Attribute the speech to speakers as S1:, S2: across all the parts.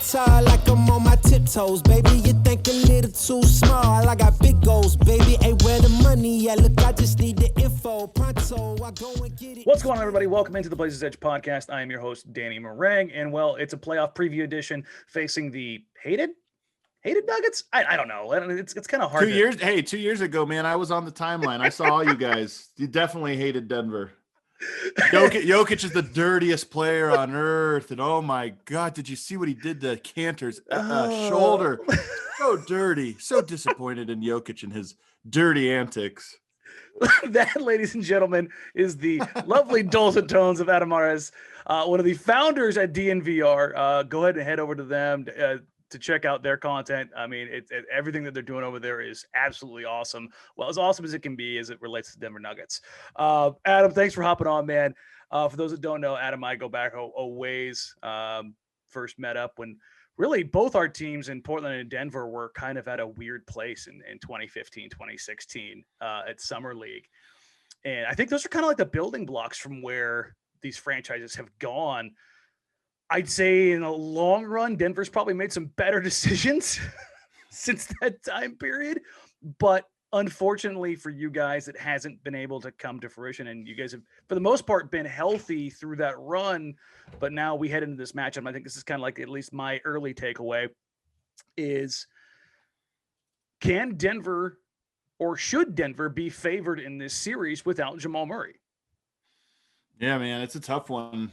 S1: guitar like I'm on my tiptoes, baby. You think a little too small. I got big goals, baby. Hey, where the money at? Look, I just need the info. Pronto, I go and get it.
S2: What's going on, everybody? Welcome into the Blazers Edge podcast. I am your host, Danny Marang, and well, it's a playoff preview edition facing the hated Nuggets. I don't know. It's kind of hard.
S3: 2 years ago, man, I was on the timeline. I saw all you guys. You definitely hated Denver. Jokic is the dirtiest player on earth, and oh my God, did you see what he did to Cantor's shoulder? So dirty, so disappointed in Jokic and his dirty antics.
S2: That, ladies and gentlemen, is the lovely dulcet tones of Adam Mares, one of the founders at DNVR. Go ahead and head over to them to check out their content. I mean, everything that they're doing over there is absolutely awesome. Well, as awesome as it can be as it relates to Denver Nuggets. Adam, thanks for hopping on, man. For those that don't know, Adam and I go back a ways. First met up when really both our teams in Portland and Denver were kind of at a weird place in 2015, 2016 at Summer League. And I think those are kind of like the building blocks from where these franchises have gone. I'd say in the long run, Denver's probably made some better decisions since that time period. But unfortunately for you guys, it hasn't been able to come to fruition. And you guys have, for the most part, been healthy through that run. But now we head into this matchup. I think this is kind of like at least my early takeaway is, can Denver or should Denver be favored in this series without Jamal Murray?
S3: Yeah, man, it's a tough one.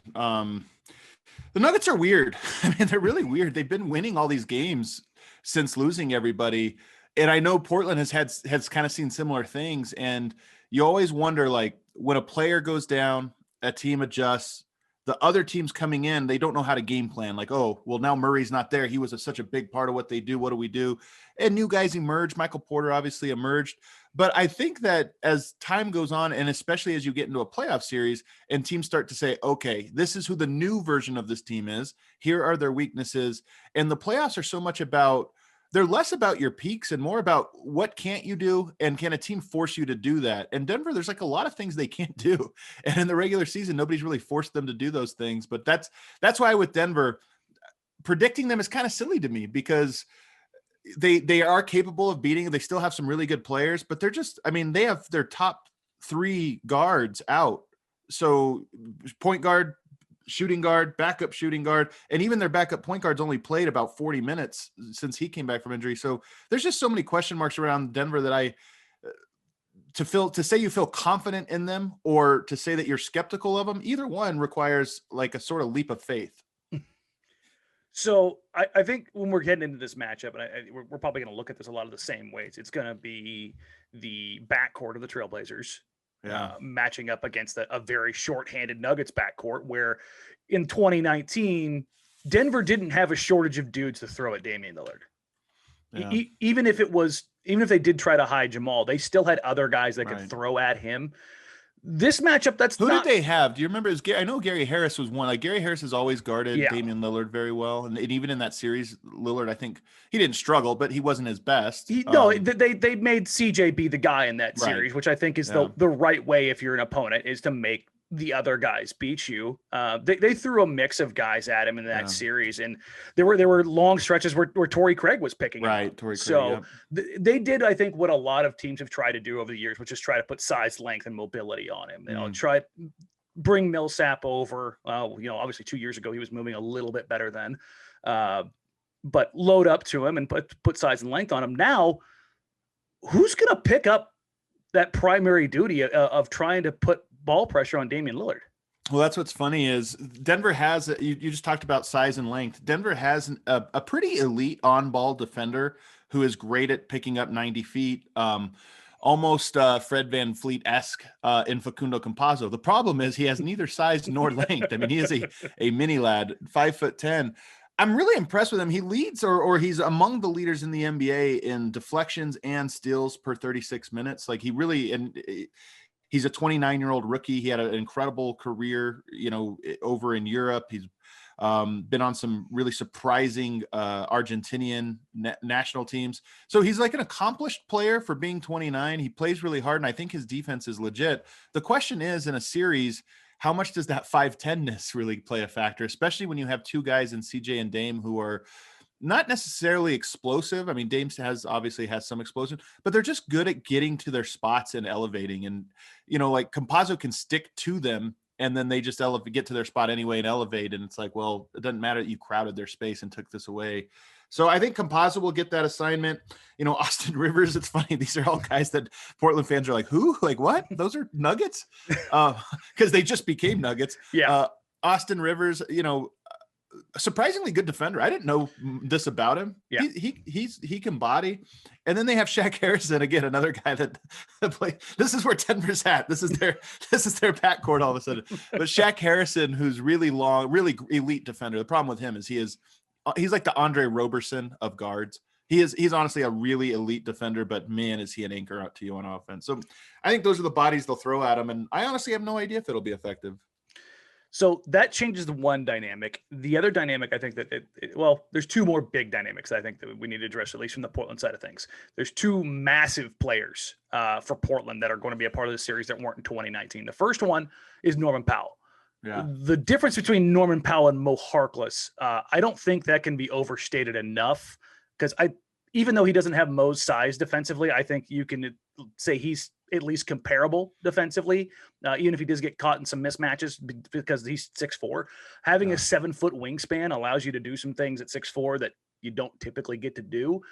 S3: The Nuggets are weird. I mean, they're really weird. They've been winning all these games since losing everybody. And I know Portland has kind of seen similar things. And you always wonder, like, when a player goes down, a team adjusts, the other teams coming in, they don't know how to game plan. Like, oh, well, now Murray's not there. He was such a big part of what they do. What do we do? And new guys emerged. Michael Porter obviously emerged. But I think that as time goes on, and especially as you get into a playoff series and teams start to say, okay, this is who the new version of this team is. Here are their weaknesses. And the playoffs are so much about, they're less about your peaks and more about what can't you do and can a team force you to do that. And Denver, there's like a lot of things they can't do. And in the regular season, nobody's really forced them to do those things. But that's why with Denver, predicting them is kind of silly to me because they are capable of beating. They still have some really good players, but they're just, I mean, they have their top three guards out. So point guard, shooting guard, backup shooting guard, and even their backup point guard's only played about 40 minutes since he came back from injury. So there's just so many question marks around Denver that to say you feel confident in them or to say that you're skeptical of them, either one requires like a sort of leap of faith.
S2: So I think when we're getting into this matchup, and we're probably going to look at this a lot of the same ways, it's going to be the backcourt of the Trailblazers matching up against a very short-handed Nuggets backcourt, where in 2019, Denver didn't have a shortage of dudes to throw at Damian Lillard. Yeah. Even if they did try to hide Jamal, they still had other guys that could throw at him. This matchup, who
S3: did they have? Do you remember? I know Gary Harris was one. Like Gary Harris has always guarded Damian Lillard very well, and even in that series, Lillard, I think he didn't struggle, but he wasn't his best.
S2: They made CJ be the guy in that series, which I think is the right way if you're an opponent, is to make the other guys beat you. They threw a mix of guys at him in that series, and there were long stretches where Torrey Craig was picking him up.
S3: Torrey Craig,
S2: so they did, I think, what a lot of teams have tried to do over the years, which is try to put size, length, and mobility on him. You know, try bring Millsap over. Obviously 2 years ago he was moving a little bit better then, but load up to him and put size and length on him. Now, who's going to pick up that primary duty of trying to put ball pressure on Damian Lillard?
S3: Well, that's what's funny is Denver has, you just talked about size and length. Denver has a pretty elite on-ball defender who is great at picking up 90 feet, almost Fred VanVleet-esque in Facundo Campazzo. The problem is he has neither size nor length. I mean, he is a mini lad, 5'10". I'm really impressed with him. He leads or he's among the leaders in the NBA in deflections and steals per 36 minutes. Like he really, and he's a 29-year-old rookie. He had an incredible career, over in Europe. He's been on some really surprising Argentinian national teams. So he's like an accomplished player for being 29. He plays really hard, and I think his defense is legit. The question is, in a series, how much does that 5'10-ness really play a factor, especially when you have two guys in CJ and Dame who are not necessarily explosive. I mean, Dame obviously has some explosion, but they're just good at getting to their spots and elevating. And, like Campazzo can stick to them and then they just get to their spot anyway and elevate. And it's like, well, it doesn't matter that you crowded their space and took this away. So I think Campazzo will get that assignment. Austin Rivers, it's funny. These are all guys that Portland fans are like, who? Like, what? Those are Nuggets? Because they just became Nuggets.
S2: Yeah.
S3: Austin Rivers, a surprisingly good defender. I didn't know this about him.
S2: Yeah.
S3: He can body. And then they have Shaq Harrison, again, another guy that play. This is where Denver's at. This is their backcourt all of a sudden. But Shaq Harrison, who's really long, really elite defender. The problem with him is he's like the Andre Roberson of guards. He's honestly a really elite defender, but man, is he an anchor out to you on offense. So I think those are the bodies they'll throw at him. And I honestly have no idea if it'll be effective.
S2: So that changes the one dynamic. The other dynamic, I think that there's two more big dynamics that I think that we need to address, at least from the Portland side of things. There's two massive players for Portland that are going to be a part of the series that weren't in 2019. The first one is Norman Powell.
S3: Yeah.
S2: The difference between Norman Powell and Moe Harkless, I don't think that can be overstated enough, because even though he doesn't have Mo's size defensively, I think you can say he's at least comparable defensively, even if he does get caught in some mismatches because he's 6'4". Having a 7-foot wingspan allows you to do some things at 6'4" that you don't typically get to do.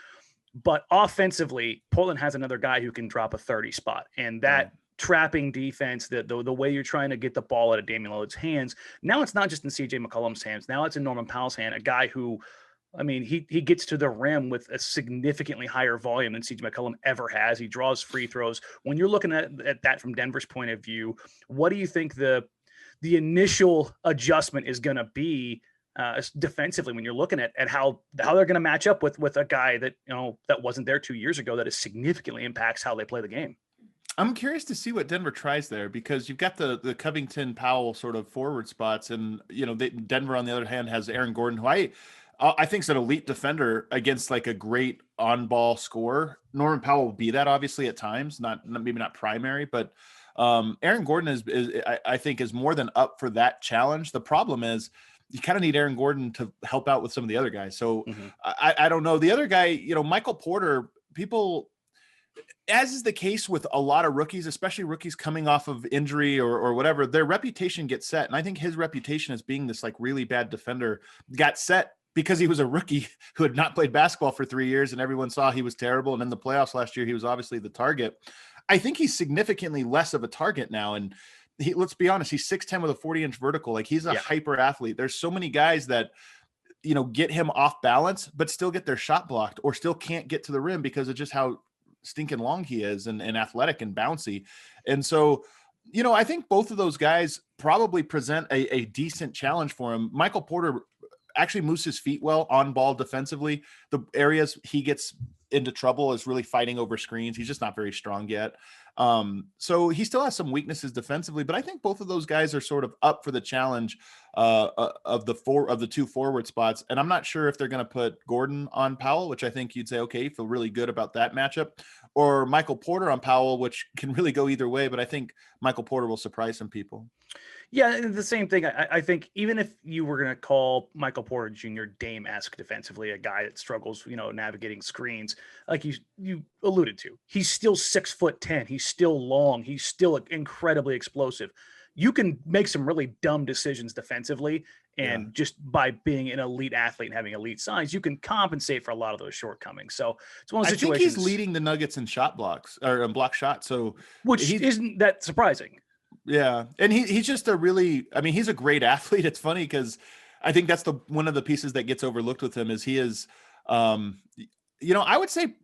S2: But offensively, Portland has another guy who can drop a 30 spot, and that trapping defense, the way you're trying to get the ball out of Damian Lillard's hands. Now it's not just in CJ McCollum's hands. Now it's in Norman Powell's hand, a guy who, I mean, he gets to the rim with a significantly higher volume than CJ McCollum ever has. He draws free throws. When you're looking at that from Denver's point of view, what do you think the initial adjustment is going to be defensively when you're looking at how they're going to match up with a guy that, that wasn't there 2 years ago, that significantly impacts how they play the game?
S3: I'm curious to see what Denver tries there, because you've got the Covington Powell sort of forward spots, and Denver on the other hand has Aaron Gordon, who I think is an elite defender against like a great on-ball scorer. Norman Powell will be that obviously at times, maybe not primary, but Aaron Gordon is I think is more than up for that challenge. The problem is you kind of need Aaron Gordon to help out with some of the other guys. So I don't know. The other guy, Michael Porter, people, as is the case with a lot of rookies, especially rookies coming off of injury or whatever, their reputation gets set. And I think his reputation as being this like really bad defender got set because he was a rookie who had not played basketball for 3 years, and everyone saw he was terrible. And in the playoffs last year, he was obviously the target. I think he's significantly less of a target now. And let's be honest, he's 6'10" with a 40-inch vertical. Like, he's a hyper athlete. There's so many guys that, get him off balance, but still get their shot blocked or still can't get to the rim because of just how stinking long he is and athletic and bouncy. And so, I think both of those guys probably present a decent challenge for him. Michael Porter actually moves his feet well on ball defensively. The areas he gets into trouble is really fighting over screens. He's just not very strong yet. So he still has some weaknesses defensively, but I think both of those guys are sort of up for the challenge of the two forward spots. And I'm not sure if they're going to put Gordon on Powell, which I think you'd say, okay, you feel really good about that matchup, or Michael Porter on Powell, which can really go either way. But I think Michael Porter will surprise some people.
S2: Yeah, the same thing. I think even if you were going to call Michael Porter Jr. Dame-esque defensively, a guy that struggles, navigating screens, like you alluded to, he's still 6'10". He's still long. He's still incredibly explosive. You can make some really dumb decisions defensively, and just by being an elite athlete and having elite size, you can compensate for a lot of those shortcomings. So it's one of those situations.
S3: I think he's leading the Nuggets in shot blocks or block shots. So
S2: which isn't that surprising.
S3: Yeah. And he's just he's a great athlete. It's funny because I think that's one of the pieces that gets overlooked with him is he is, I would say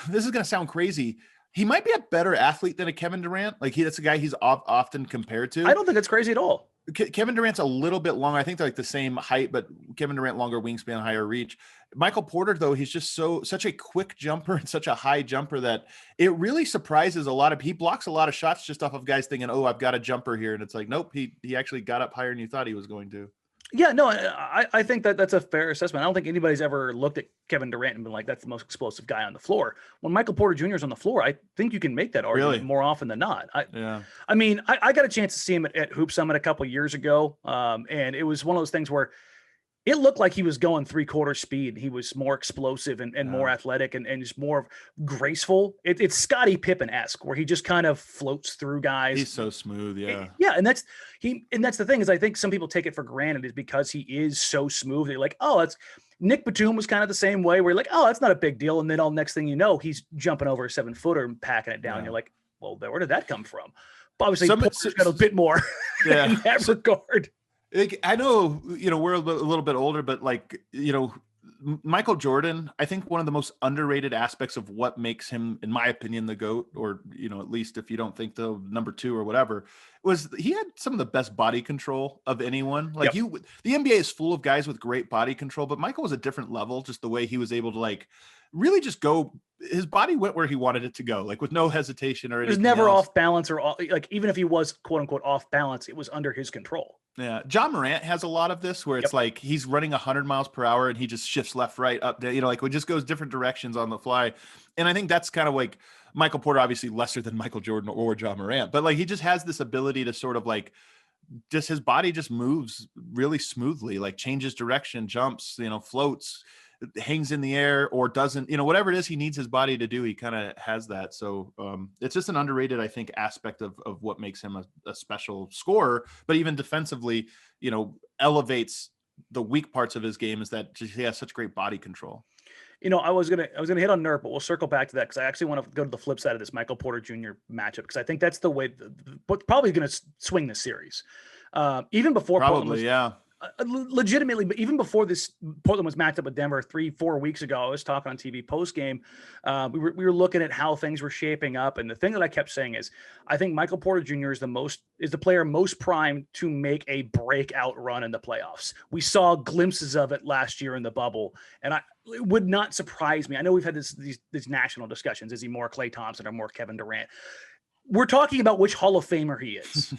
S3: this is going to sound crazy. He might be a better athlete than a Kevin Durant. Like that's a guy he's often compared to.
S2: I don't think it's crazy at all.
S3: Kevin Durant's a little bit longer. I think they're like the same height, but Kevin Durant longer wingspan, higher reach. Michael Porter, though, he's just such a quick jumper and such a high jumper that it really surprises a lot of. He blocks a lot of shots just off of guys thinking, "Oh, I've got a jumper here," and it's like, nope, he actually got up higher than you thought he was going to.
S2: Yeah, no, I think that's a fair assessment. I don't think anybody's ever looked at Kevin Durant and been like, that's the most explosive guy on the floor. When Michael Porter Jr. is on the floor, I think you can make that argument
S3: Really?
S2: more often than not.
S3: Yeah.
S2: I mean, I got a chance to see him at Hoop Summit a couple years ago, and it was one of those things where it looked like he was going 3/4 speed. He was more explosive and more athletic and just more graceful. It's Scottie Pippen-esque, where he just kind of floats through guys.
S3: He's so smooth. Yeah.
S2: Yeah. And that's the thing is I think some people take it for granted is because he is so smooth. They're like, oh, that's Nick Batum was kind of the same way where you're like, oh, that's not a big deal. And then all next thing you know, he's jumping over a 7-footer and packing it down.
S3: Yeah.
S2: You're like, well, where did that come from? But obviously,
S3: Some-
S2: Porter's got a bit more in that regard.
S3: Like, I know, we're a little bit older, but like, Michael Jordan, I think one of the most underrated aspects of what makes him, in my opinion, the GOAT, or, at least if you don't think the number 2 or whatever, was he had some of the best body control of anyone. Like the NBA is full of guys with great body control, but Michael was a different level, just the way he was able to like really just go, his body went where he wanted it to go, like with no hesitation or anything.
S2: It was never
S3: else.
S2: off balance or like, even if he was quote unquote off balance, it was under his control.
S3: Yeah. John Morant has a lot of this where it's like he's running 100 miles per hour and he just shifts left, right, up, down, like it just goes different directions on the fly. And I think that's kind of like Michael Porter, obviously lesser than Michael Jordan or John Morant, but like he just has this ability to sort of like, just his body just moves really smoothly, like changes direction, jumps, floats, hangs in the air or doesn't, whatever it is he needs his body to do, he kind of has that. So it's just an underrated, I think, aspect of what makes him a special scorer, but even defensively, elevates the weak parts of his game is that just, he has such great body control.
S2: I was gonna hit on Nurk, but we'll circle back to that because I actually want to go to the flip side of this Michael Porter Jr. matchup because I think that's the way, but probably going to swing the series. Even before
S3: Probably,
S2: legitimately, but even before this, Portland was matched up with Denver 3-4 weeks ago. I was talking on TV post game. We were looking at how things were shaping up, and the thing that I kept saying is, I think Michael Porter Jr. is the player most primed to make a breakout run in the playoffs. We saw glimpses of it last year in the bubble, and it would not surprise me. I know we've had these national discussions: is he more Klay Thompson or more Kevin Durant? We're talking about which Hall of Famer he is.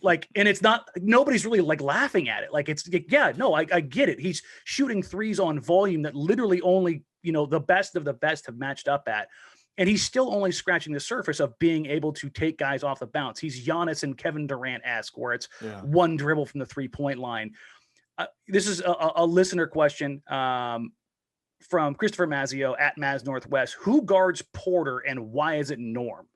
S2: And it's not, nobody's really like laughing at it. Like I get it. He's shooting threes on volume that literally only, the best of the best have matched up at. And he's still only scratching the surface of being able to take guys off the bounce. He's Giannis and Kevin Durant-esque, where it's one dribble from the 3-point line. This is a listener question from Christopher Mazzio at Maz Northwest. Who guards Porter and why is it Norm?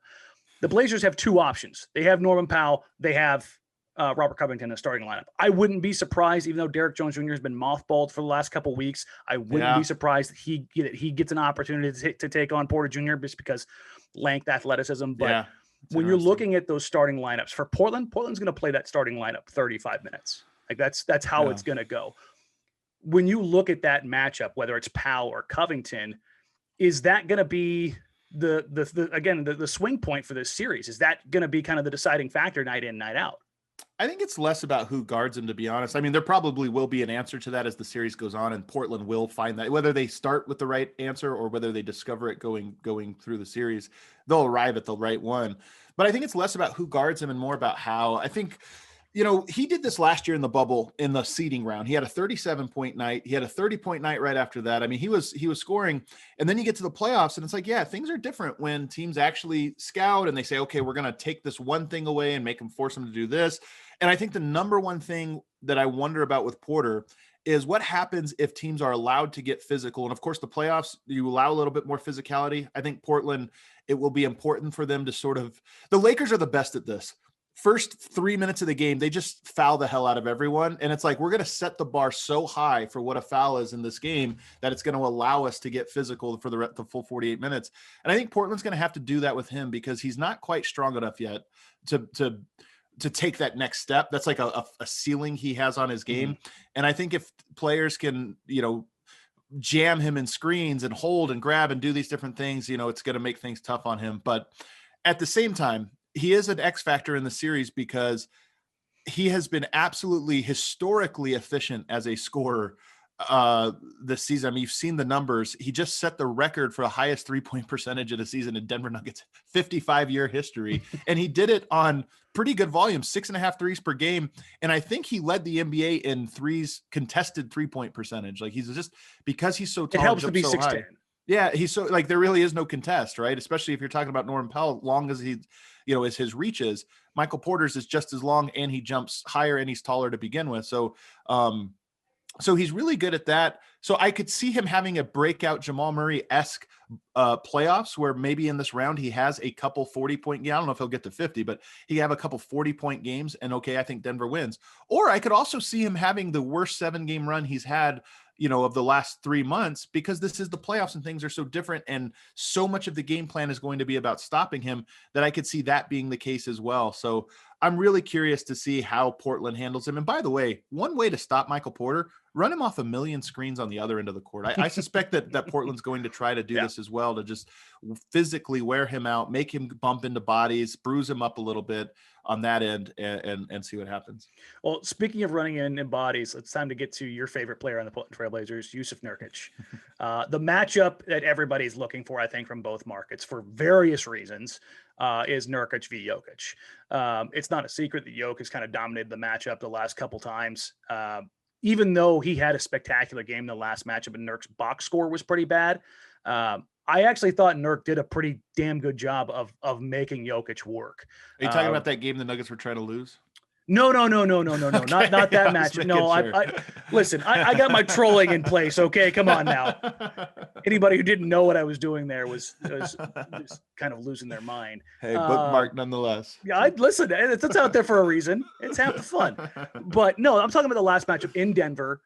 S2: The Blazers have 2 options. They have Norman Powell. They have Robert Covington in the starting lineup. I wouldn't be surprised, even though Derrick Jones Jr. has been mothballed for the last couple of weeks. I wouldn't be surprised that he gets an opportunity to take on Porter Jr. just because length, athleticism. But when you're looking at those starting lineups for Portland's going to play that starting lineup 35 minutes. Like that's how it's going to go. When you look at that matchup, whether it's Powell or Covington, is that going to be the swing point for this series? Is that going to be kind of the deciding factor night in, night out?
S3: I think it's less about who guards him, to be honest. I mean, there probably will be an answer to that as the series goes on, and Portland will find that. Whether they start with the right answer or whether they discover it going through the series, they'll arrive at the right one. But I think it's less about who guards him and more about how. I think, he did this last year in the bubble in the seeding round. He had a 37-point night. He had a 30-point night right after that. I mean, he was scoring, and then you get to the playoffs and it's like, things are different when teams actually scout and they say, okay, we're going to take this one thing away and make them force them to do this. And I think the number one thing that I wonder about with Porter is what happens if teams are allowed to get physical. And of course the playoffs, you allow a little bit more physicality. I think Portland, it will be important for them to the Lakers are the best at this. First 3 minutes of the game, they just foul the hell out of everyone. And it's like, we're going to set the bar so high for what a foul is in this game that it's going to allow us to get physical for the full 48 minutes. And I think Portland's going to have to do that with him because he's not quite strong enough yet to take that next step. That's like a ceiling he has on his game. Mm-hmm. And I think if players can, jam him in screens and hold and grab and do these different things, it's going to make things tough on him. But at the same time, he is an X factor in the series because he has been absolutely historically efficient as a scorer this season. I mean, you've seen the numbers. He just set the record for the highest 3-point percentage in a season in Denver Nuggets 55-year history. And he did it on pretty good volume, 6.5 threes per game. And I think he led the NBA in threes, contested 3-point percentage. Like, he's just, because he's so tall,
S2: it helps to be 6'10".
S3: Yeah, he's so, like, there really is no contest, right? Especially if you're talking about Norman Powell, long as he, as his reach is. Michael Porter's is just as long, and he jumps higher, and he's taller to begin with. So he's really good at that. So I could see him having a breakout Jamal Murray-esque playoffs, where maybe in this round he has a couple 40-point games. I don't know if he'll get to 50, but he have a couple 40-point games, and okay, I think Denver wins. Or I could also see him having the worst 7-game run he's had, of the last 3 months, because this is the playoffs and things are so different, and so much of the game plan is going to be about stopping him, that I could see that being the case as well. So I'm really curious to see how Portland handles him. And by the way, one way to stop Michael Porter, run him off a million screens on the other end of the court. I suspect that Portland's going to try to do this as well, to just physically wear him out, make him bump into bodies, bruise him up a little bit on that end, and see what happens.
S2: Well, speaking of running in bodies, it's time to get to your favorite player on the Portland Trail Blazers, Jusuf Nurkic. The matchup that everybody's looking for, I think, from both markets for various reasons, is Nurkic v. Jokic. It's not a secret that Jokic kind of dominated the matchup the last couple times. Even though he had a spectacular game in the last matchup and Nurk's box score was pretty bad, I actually thought Nurk did a pretty damn good job of making Jokic work.
S3: Are you talking about that game the Nuggets were trying to lose?
S2: No. Okay, not that
S3: match.
S2: No,
S3: sure.
S2: I listen, I got my trolling in place. Okay, come on now. Anybody who didn't know what I was doing there was just kind of losing their mind.
S3: Hey, bookmark nonetheless.
S2: Yeah, listen, it's out there for a reason. It's half the fun. But no, I'm talking about the last matchup in Denver,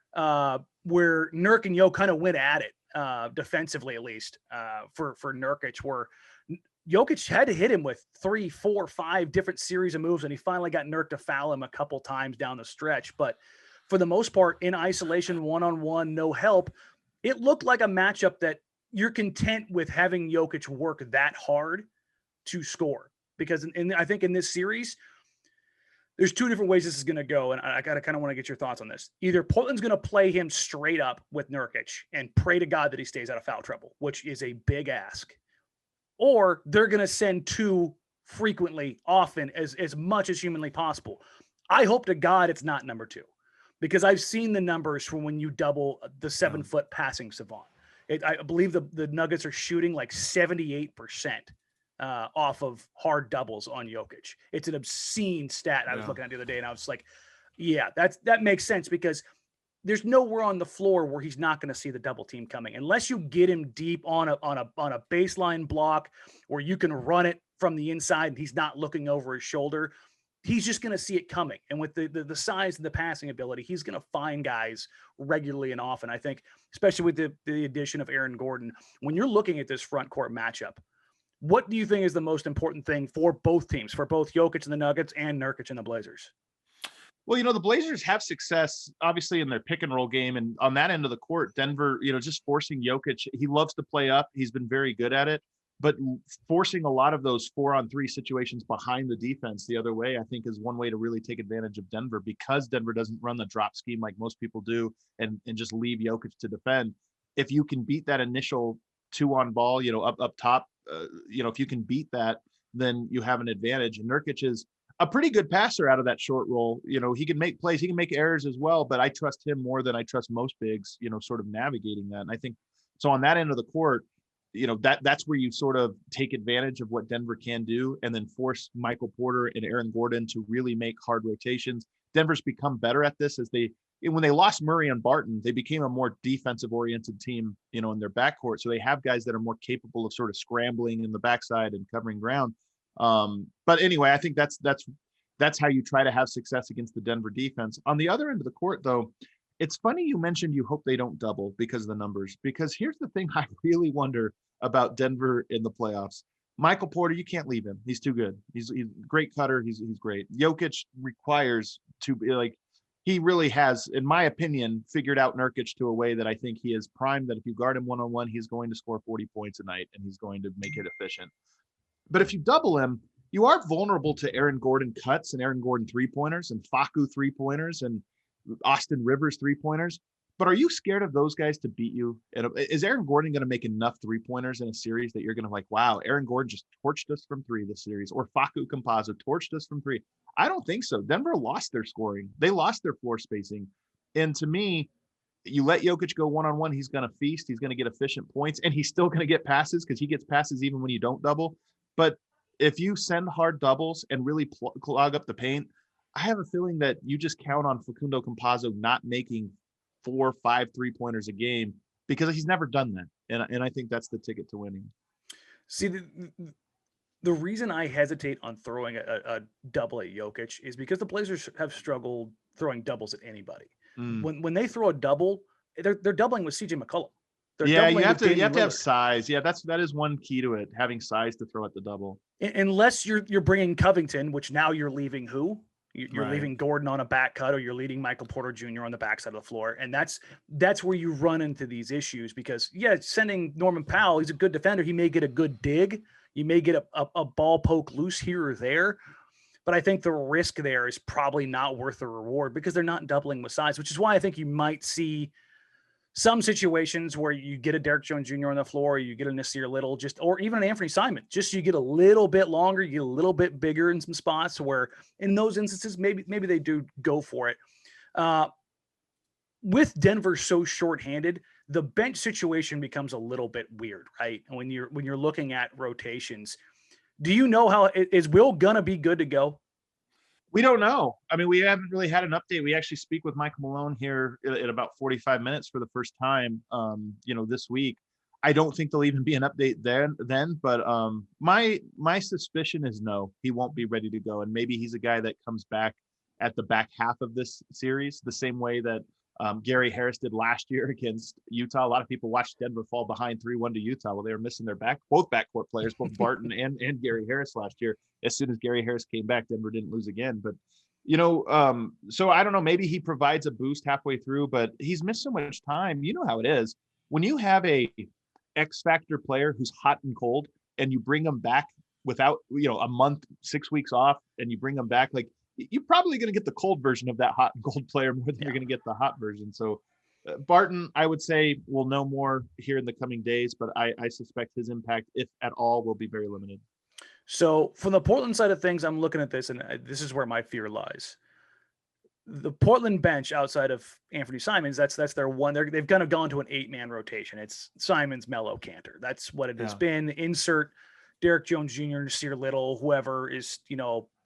S2: where Nurk and Yo kind of went at it, defensively at least, for Nurkic, where Jokic had to hit him with 3, 4, 5 different series of moves, and he finally got Nurk to foul him a couple times down the stretch. But for the most part, in isolation, one-on-one, no help, it looked like a matchup that you're content with having Jokic work that hard to score. Because I think in this series, there's 2 different ways this is going to go, and I kind of want to get your thoughts on this. Either Portland's going to play him straight up with Nurkic and pray to God that he stays out of foul trouble, which is a big ask. Or they're going to send 2 frequently, often, as much as humanly possible. I hope to God it's not number 2, because I've seen the numbers from when you double the 7-foot passing savant. I believe the Nuggets are shooting like 78% off of hard doubles on Jokic. It's an obscene stat I was looking at the other day, and I was like, yeah, that makes sense, because there's nowhere on the floor where he's not going to see the double team coming, unless you get him deep on a baseline block where you can run it from the inside and he's not looking over his shoulder. He's just going to see it coming. And with the size and the passing ability, he's going to find guys regularly and often. I think, especially with the addition of Aaron Gordon, when you're looking at this front court matchup, what do you think is the most important thing for both teams, for both Jokic and the Nuggets and Nurkic and the Blazers?
S3: Well, the Blazers have success, obviously, in their pick and roll game. And on that end of the court, Denver, just forcing Jokic, he loves to play up. He's been very good at it. But forcing a lot of those 4-on-3 situations behind the defense the other way, I think, is one way to really take advantage of Denver, because Denver doesn't run the drop scheme like most people do and just leave Jokic to defend. If you can beat that initial 2-on-ball, up top, if you can beat that, then you have an advantage. And Nurkic is a pretty good passer out of that short roll. He can make plays, he can make errors as well, but I trust him more than I trust most bigs, sort of navigating that. And I think so on that end of the court, that's where you sort of take advantage of what Denver can do, and then force Michael Porter and Aaron Gordon to really make hard rotations. Denver's become better at this when they lost Murray and Barton, they became a more defensive oriented team, in their backcourt. So they have guys that are more capable of sort of scrambling in the backside and covering ground. But anyway, I think that's how you try to have success against the Denver defense. On the other end of the court, though, it's funny you mentioned you hope they don't double because of the numbers, because here's the thing I really wonder about Denver in the playoffs. Michael Porter, you can't leave him. He's too good. He's a great cutter. He's great. Jokic requires to be like, he really has, in my opinion, figured out Nurkic to a way that I think he is primed, that if you guard him one-on-one, he's going to score 40 points a night and he's going to make it efficient. But if you double him, you are vulnerable to Aaron Gordon cuts and Aaron Gordon 3-pointers and Facu 3-pointers and Austin Rivers 3-pointers. But are you scared of those guys to beat you? And is Aaron Gordon going to make enough 3-pointers in a series that you're going to like, wow, Aaron Gordon just torched us from 3 this series, or Facu Campazzo torched us from 3? I don't think so. Denver lost their scoring. They lost their floor spacing. And to me, you let Jokic go one-on-one, he's going to feast. He's going to get efficient points, and he's still going to get passes because he gets passes even when you don't double. But if you send hard doubles and really clog up the paint, I have a feeling that you just count on Facundo Campazzo not making 4 or 5 3-pointers a game because he's never done that. And I think that's the ticket to winning.
S2: See, the reason I hesitate on throwing a double at Jokic is because the Blazers have struggled throwing doubles at anybody. When they throw a double, they're doubling with CJ McCollum.
S3: You have to have size. Yeah, that is one key to it, having size to throw at the double. Unless
S2: you're bringing Covington, which now you're leaving who? You're leaving Gordon on a back cut, or you're leading Michael Porter Jr. on the backside of the floor. And that's where you run into these issues because, sending Norman Powell, he's a good defender. He may get a good dig. You may get a ball poke loose here or there. But I think the risk there is probably not worth the reward because they're not doubling with size, which is why I think you might see some situations where you get a Derek Jones Jr. on the floor, you get a Nasir Little, or even an Anthony Simon, just you get a little bit longer, you get a little bit bigger in some spots where in those instances, maybe they do go for it. With Denver so shorthanded, the bench situation becomes a little bit weird, right? When you're looking at rotations, do you know how is Will gonna be good to go?
S3: We don't know. I mean, we haven't really had an update. We actually speak with Michael Malone here in about 45 minutes for the first time, this week. I don't think there'll even be an update then, but my suspicion is no, he won't be ready to go. And maybe he's a guy that comes back at the back half of this series, the same way that Gary Harris did last year against Utah. A lot of people watched Denver fall behind 3-1 to Utah. Well, they were missing both backcourt players, both Barton and Gary Harris last year. As soon as Gary Harris came back, Denver didn't lose again. But, so I don't know, maybe he provides a boost halfway through, but he's missed so much time. You know how it is. When you have a X factor player who's hot and cold and you bring them back without, a month, 6 weeks off, and you bring them back, like, you're probably going to get the cold version of that hot and cold player more than you're going to get the hot version. So Barton, I would say, will know more here in the coming days, but I suspect his impact, if at all, will be very limited.
S2: So from the Portland side of things, I'm looking at this, and this is where my fear lies. The Portland bench outside of Anthony Simons, that's their one. They've kind of gone to an 8-man rotation. It's Simons, Melo, Cantor. That's what it has been. Insert Derek Jones Jr., Nasir Little, whoever is,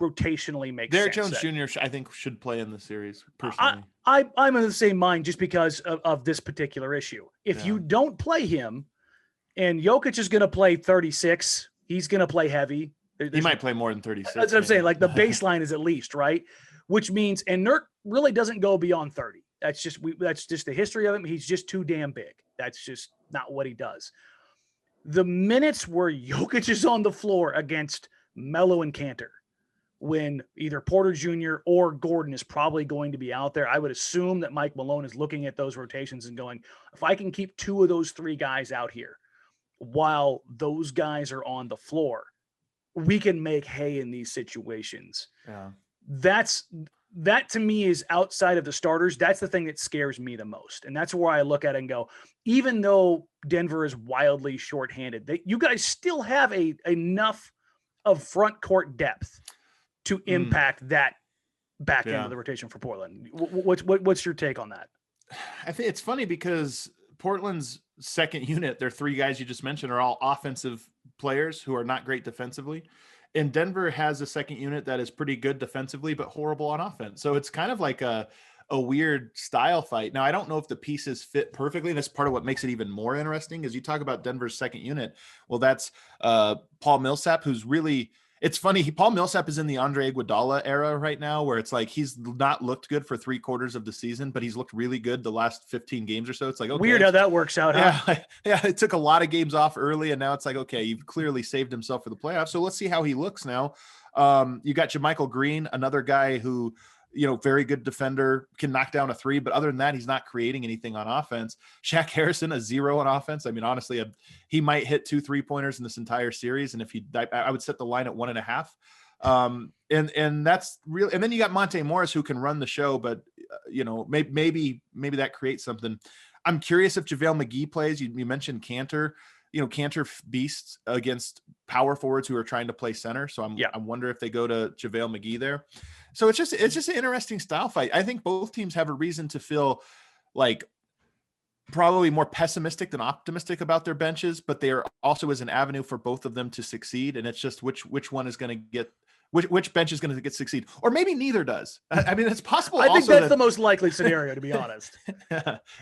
S2: rotationally makes
S3: Derek
S2: sense.
S3: Jones Jr., I think, should play in the series, personally.
S2: I'm in the same mind just because of this particular issue. If you don't play him, and Jokic is going to play 36, he's going to play heavy.
S3: He might play more than 36.
S2: That's what I'm saying. Like, the baseline is at least, right? Which means, and Nurk really doesn't go beyond 30. That's just the history of him. He's just too damn big. That's just not what he does. The minutes where Jokic is on the floor against Melo and Cantor, when either Porter Jr. or Gordon is probably going to be out there, I would assume that Mike Malone is looking at those rotations and going, if I can keep 2 of those 3 guys out here while those guys are on the floor, we can make hay in these situations.
S3: Yeah.
S2: That to me is outside of the starters. That's the thing that scares me the most. And that's where I look at it and go, even though Denver is wildly shorthanded, you guys still have enough of front court depth to impact that back end of the rotation for Portland. What's your take on that?
S3: I think it's funny because Portland's second unit, their 3 guys you just mentioned, are all offensive players who are not great defensively. And Denver has a second unit that is pretty good defensively, but horrible on offense. So it's kind of like a weird style fight. Now, I don't know if the pieces fit perfectly. That's part of what makes it even more interesting. As you talk about Denver's second unit, well, that's Paul Millsap, who's really – it's funny. Paul Millsap is in the Andre Iguodala era right now, where it's like he's not looked good for 3/4 of the season, but he's looked really good the last 15 games or so. It's like, okay,
S2: weird how that works out.
S3: Huh? Yeah. It took a lot of games off early, and now it's like, okay, you've clearly saved himself for the playoffs. So let's see how he looks now. You got JaMychal Green, another guy who, very good defender, can knock down a 3, but other than that, he's not creating anything on offense. Shaq Harrison, a 0 on offense. I mean, honestly, he might hit 2 3-pointers in this entire series. And if I would set the line at 1.5. And that's real. And then you got Monte Morris who can run the show, but maybe that creates something. I'm curious if JaVale McGee plays. You mentioned Cantor. Cantor beasts against power forwards who are trying to play center. So I wonder if they go to JaVale McGee there. So it's just an interesting style fight. I think both teams have a reason to feel like probably more pessimistic than optimistic about their benches, but there also is an avenue for both of them to succeed. And it's just which one is going to get, which bench is going to get succeed, or maybe neither does. I mean, it's possible.
S2: I think that's the most likely scenario, to be honest.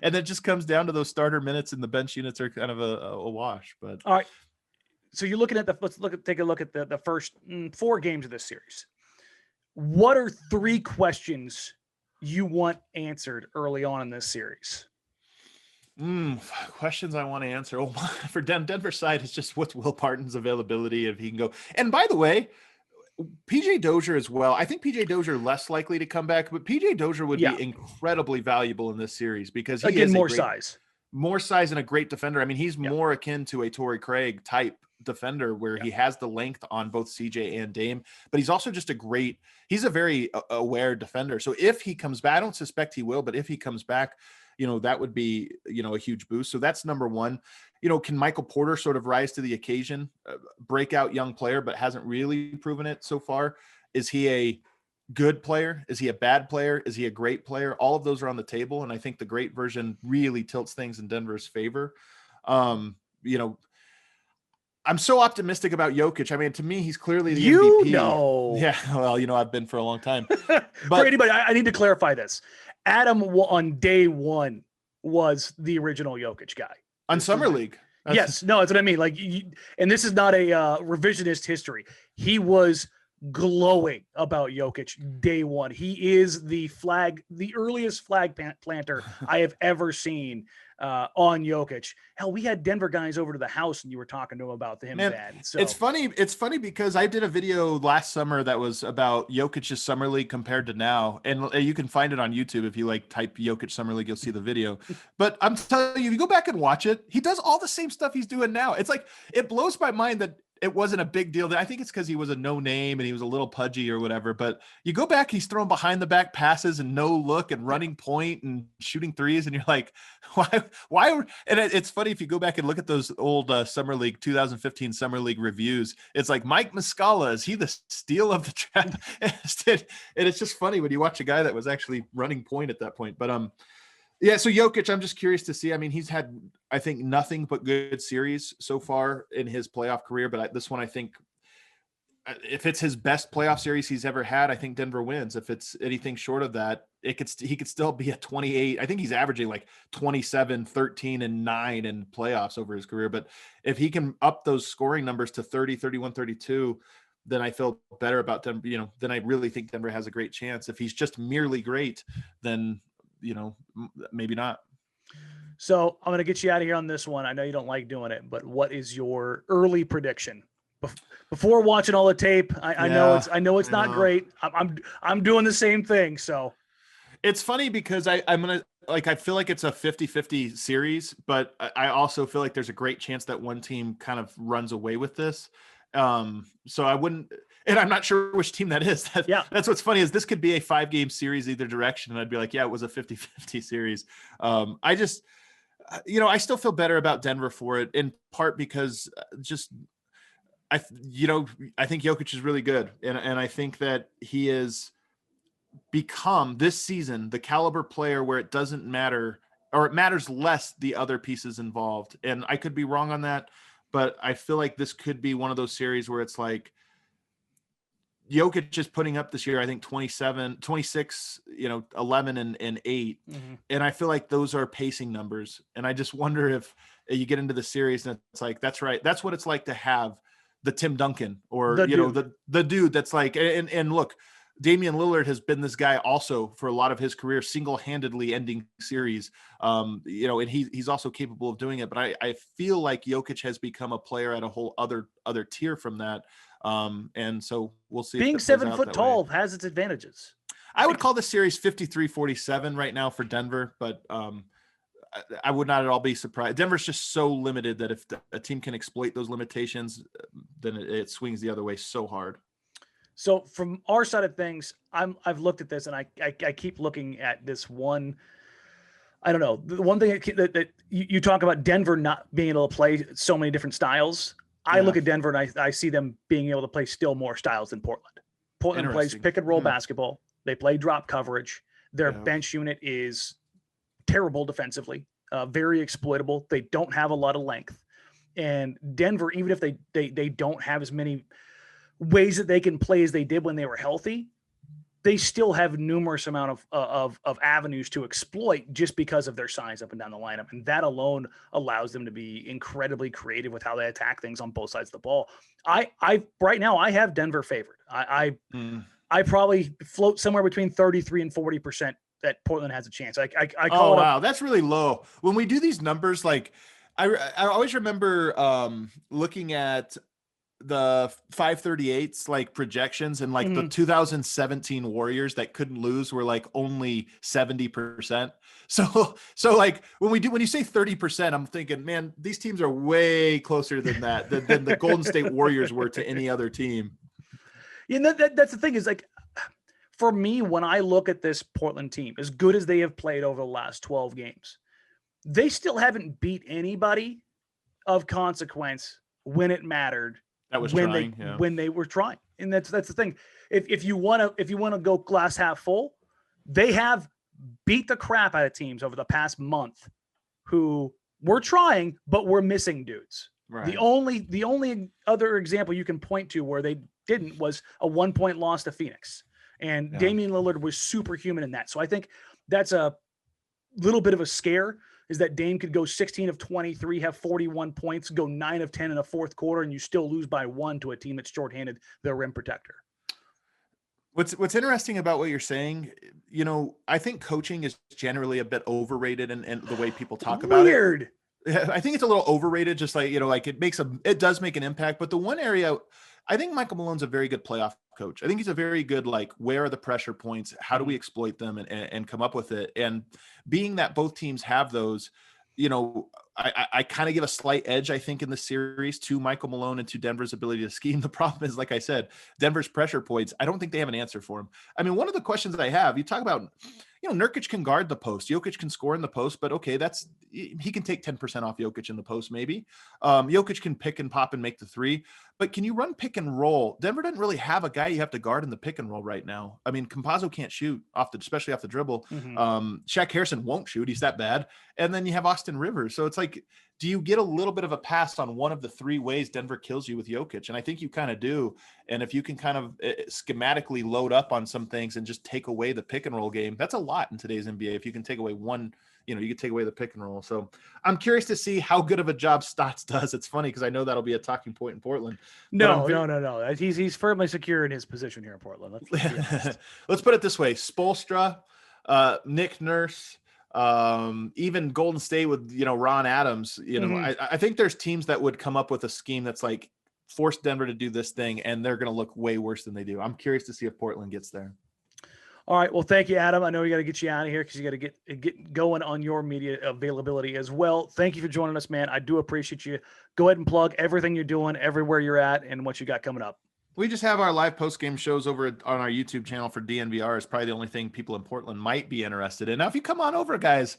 S3: And it just comes down to those starter minutes, and the bench units are kind of a wash. But
S2: all right, so you're looking at take a look at the first 4 games of this series. What are 3 questions you want answered early on in this series?
S3: Questions I want to answer. Oh, for Denver's side, it's just what's Will Barton's availability if he can go. And by the way, PJ Dozier as well. I think PJ Dozier less likely to come back, but PJ Dozier would be incredibly valuable in this series because he is more size and a great defender. I mean, he's more akin to a Torrey Craig type defender where he has the length on both CJ and Dame, but he's also just he's a very aware defender. So if he comes back, I don't suspect he will, but if he comes back, that would be, a huge boost. So that's number one. Can Michael Porter sort of rise to the occasion? Breakout young player, but hasn't really proven it so far. Is he a good player? Is he a bad player? Is he a great player? All of those are on the table. And I think the great version really tilts things in Denver's favor. I'm so optimistic about Jokic. I mean, to me, he's clearly the MVP. Yeah, well, I've been for a long time. But
S2: for anybody, I need to clarify this. Adam on day one was the original Jokic guy.
S3: On Summer League.
S2: Yes. No, that's what I mean. Like, and this is not a revisionist history. He was glowing about Jokic day one. He is the earliest flag planter I have ever seen on Jokic. Hell, we had Denver guys over to the house and you were talking to him about him then. So
S3: it's funny because I did a video last summer that was about Jokic's Summer League compared to now. And you can find it on YouTube. If you type Jokic Summer League, you'll see the video. But I'm telling you, if you go back and watch it, he does all the same stuff he's doing now. It's like, it blows my mind that it wasn't a big deal. I think it's because he was a no name and he was a little pudgy or whatever. But you go back, he's throwing behind the back passes and no look and running point and shooting threes. And you're like, why? And it's funny if you go back and look at those old Summer League 2015 Summer League reviews. It's like Mike Muscala, is he the steal of the draft? And it's just funny when you watch a guy that was actually running point at that point. But so Jokic, I'm just curious to see. I mean, he's had, I think, nothing but good series so far in his playoff career. But this one, I think, if it's his best playoff series he's ever had, I think Denver wins. If it's anything short of that, he could still be at 28. I think he's averaging like 27, 13, and 9 in playoffs over his career. But if he can up those scoring numbers to 30, 31, 32, then I feel better about Denver. Then I really think Denver has a great chance. If he's just merely great, then maybe not.
S2: So I'm going to get you out of here on this one. I know you don't like doing it, but what is your early prediction before watching all the tape? I know it's not great. I'm doing the same thing. So
S3: it's funny because I'm going to, I feel like it's a 50-50 series, but I also feel like there's a great chance that one team kind of runs away with this. So I wouldn't, and I'm not sure which team that is. That's what's funny is this could be a 5-game series either direction. And I'd be like, yeah, it was a 50-50 series. I just, I still feel better about Denver for it, in part because I think Jokic is really good. And I think that he has become this season the caliber player where it doesn't matter, or it matters less the other pieces involved. And I could be wrong on that, but I feel like this could be one of those series where it's like Jokic is putting up this year, I think 26, 11 and 8. Mm-hmm. And I feel like those are pacing numbers. And I just wonder if you get into the series and it's like, that's right. That's what it's like to have the Tim Duncan or, the dude that's like, and look, Damian Lillard has been this guy also for a lot of his career, single-handedly ending series. And he's also capable of doing it. But I feel like Jokic has become a player at a whole other tier from that. And so we'll see.
S2: Being 7 foot tall has its advantages.
S3: I would call this series 53-47 right now for Denver, but I would not at all be surprised. Denver's just so limited that if a team can exploit those limitations, then it swings the other way so hard.
S2: So from our side of things, I've looked at this and I keep looking at this one. I don't know. The one thing that you talk about Denver not being able to play so many different styles. I look at Denver and I see them being able to play still more styles than Portland. Portland plays pick and roll basketball. They play drop coverage. Their bench unit is terrible defensively, very exploitable. They don't have a lot of length. And Denver, even if they don't have as many ways that they can play as they did when they were healthy, they still have numerous amount of avenues to exploit just because of their size up and down the lineup. And that alone allows them to be incredibly creative with how they attack things on both sides of the ball. Right now I have Denver favored. I probably float somewhere between 33 and 40% that Portland has a chance. I call it.
S3: Wow. That's really low. When we do these numbers, like I always remember looking at the 538s like projections, and like the 2017 Warriors that couldn't lose were like only 70%. So like when you say 30%, I'm thinking, man, these teams are way closer than that than the Golden State Warriors were to any other team.
S2: Yeah, that's the thing is, like, for me, when I look at this Portland team, as good as they have played over the last 12 games, they still haven't beat anybody of consequence when it mattered. That was when they were trying. And that's the thing. If you want to go glass half full, they have beat the crap out of teams over the past month who were trying, but were missing dudes. Right. The only other example you can point to where they didn't was a 1-point loss to Phoenix. And Damian Lillard was superhuman in that. So I think that's a little bit of a scare, is that Dame could go 16 of 23, have 41 points, go 9 of 10 in the fourth quarter, and you still lose by 1 to a team that's shorthanded their rim protector.
S3: What's interesting about what you're saying, I think coaching is generally a bit overrated in the way people talk about it. I think it's a little overrated, just like, like it does make an impact. But the one area, I think Michael Malone's a very good playoff coach. I think he's a very good, like, where are the pressure points? How do we exploit them and come up with it? And being that both teams have those, I kind of give a slight edge, I think, in the series to Michael Malone and to Denver's ability to scheme. The problem is, like I said, Denver's pressure points, I don't think they have an answer for him. I mean, one of the questions that I have, you talk about, Nurkic can guard the post. Jokic can score in the post, but okay, he can take 10% off Jokic in the post, maybe. Jokic can pick and pop and make the three, but can you run pick and roll? Denver doesn't really have a guy you have to guard in the pick and roll right now. I mean, Campazzo can't shoot especially off the dribble. Shaq Harrison won't shoot. He's that bad. And then you have Austin Rivers. So it's like, do you get a little bit of a pass on one of the three ways Denver kills you with Jokic? And I think you kind of do. And if you can kind of schematically load up on some things and just take away the pick and roll game, that's a lot in today's NBA. If you can take away one, you could take away the pick and roll. So I'm curious to see how good of a job Stotts does. It's funny because I know that'll be a talking point in Portland.
S2: No. He's firmly secure in his position here in Portland.
S3: Let's put it this way. Spoelstra, Nick Nurse, even Golden State with, Ron Adams, I think there's teams that would come up with a scheme that's like force Denver to do this thing, and they're going to look way worse than they do. I'm curious to see if Portland gets there.
S2: All right. Well, thank you, Adam. I know we got to get you out of here because you got to get going on your media availability as well. Thank you for joining us, man. I do appreciate you. Go ahead and plug everything you're doing, everywhere you're at, and what you got coming up.
S3: We just have our live post-game shows over on our YouTube channel for DNVR. Is probably the only thing people in Portland might be interested in. Now, if you come on over, guys,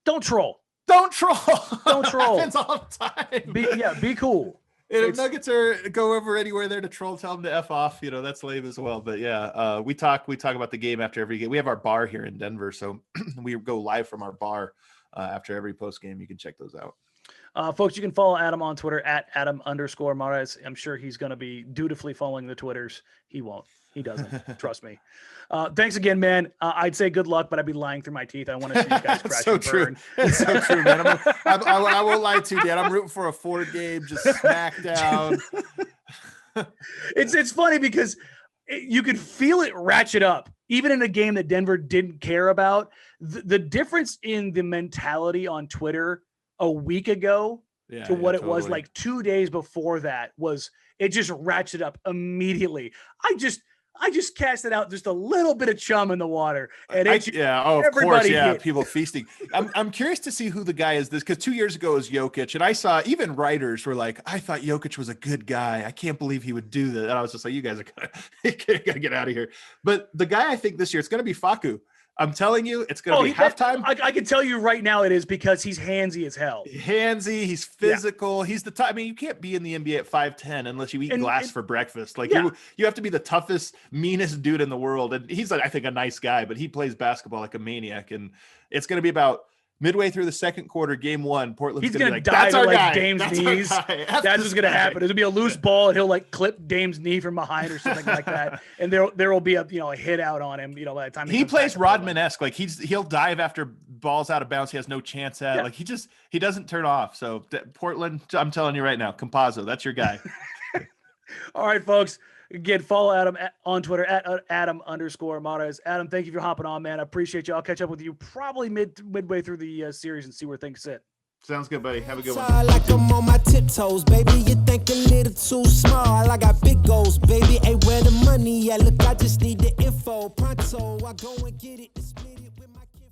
S2: don't troll.
S3: Don't troll.
S2: Happens
S3: all the time.
S2: Be cool.
S3: And if Nuggets go over anywhere there to troll, tell them to F off. That's lame as well. But yeah, we talk about the game after every game. We have our bar here in Denver, so we go live from our bar after every post game. You can check those out.
S2: Folks, you can follow Adam on Twitter at Adam_Mares. I'm sure he's going to be dutifully following the Twitters. He won't. He doesn't. Trust me. Thanks again, man. I'd say good luck, but I'd be lying through my teeth. I want to see you guys crash and burn.
S3: It's so true, man. I won't lie to you, Dan. I'm rooting for a Ford game, just smack down.
S2: It's funny because you could feel it ratchet up, even in a game that Denver didn't care about. The difference in the mentality on Twitter a week ago to what it was like 2 days before that was, it just ratcheted up immediately. I just casted out just a little bit of chum in the water, and
S3: of course,
S2: hit.
S3: people feasting. I'm curious to see who the guy is this, because 2 years ago it was Jokic, and I saw even writers were like, I thought Jokic was a good guy. I can't believe he would do that. And I was just like, you guys are gotta get out of here. But the guy I think this year it's going to be Facu. I'm telling you, it's going to be halftime.
S2: I can tell you right now it is, because he's handsy as hell.
S3: He's physical. He's the top. I mean, you can't be in the NBA at 5'10" unless you eat glass for breakfast. Like you have to be the toughest, meanest dude in the world. And he's, I think, a nice guy, but he plays basketball like a maniac. And it's going to be about midway through the second quarter, game one, Portland's
S2: going to
S3: like,
S2: dive
S3: that's our guy.
S2: Dame's
S3: That's
S2: knees. That's what's going to happen. It'll be a loose ball, and he'll like clip Dame's knee from behind or something like that. And there will be a hit out on him. By the time
S3: he plays Rodman-esque, like he'll dive after balls out of bounds. He has no chance at. Like he doesn't turn off. So Portland, I'm telling you right now, Campazzo, that's your guy.
S2: All right, folks. Again, follow Adam on Twitter at Adam_Mares. Adam, thank you for hopping on, man. I appreciate you. I'll catch up with you probably midway through the series and see where things sit.
S3: Sounds good, buddy. Have a good one.
S1: Like I'm on my tiptoes, baby. You think a little too small. I got big goals, baby. Hey, where the money at? Look, I just need the info. Pronto, I go and